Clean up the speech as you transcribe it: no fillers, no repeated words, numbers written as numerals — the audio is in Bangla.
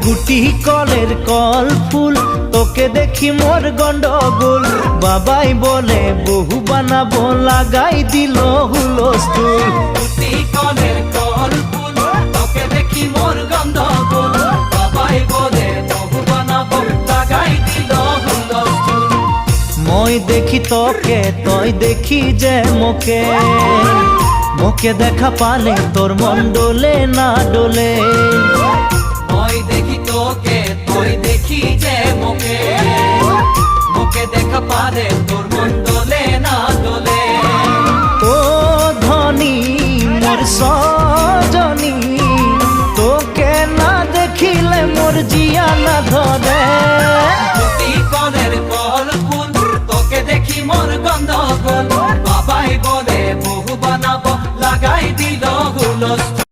গুটি কলের কল ফুল তোকে দেখি মোর গন্ডগোল বাবাই বলে বহু বানাবো লাগাই দিল হুলস্থুল গুটি কলের কল ফুল তোকে দেখি মোর গন্ডগোল বাবাই বলে বহু বানাবো লাগাই দিল হুলস্থুল মই দেখি তোকে তই দেখি যে মোকে মোকে দেখা পালে তোর মন ডোলে না ডোলে মই দেখি তোকে তুই দেখি যে মোকে মোকে দেখা পারে তোর মন দোলে না দোলে ও ধনী মোর সজনী তোকে না দেখিলে মোর জিয়া না ধরে গুটি কলের কল ফুল তোকে দেখি মোর গন্ডগোল বাবাই বলে বহু বানাবো লাগাই দিল হুলস্থুল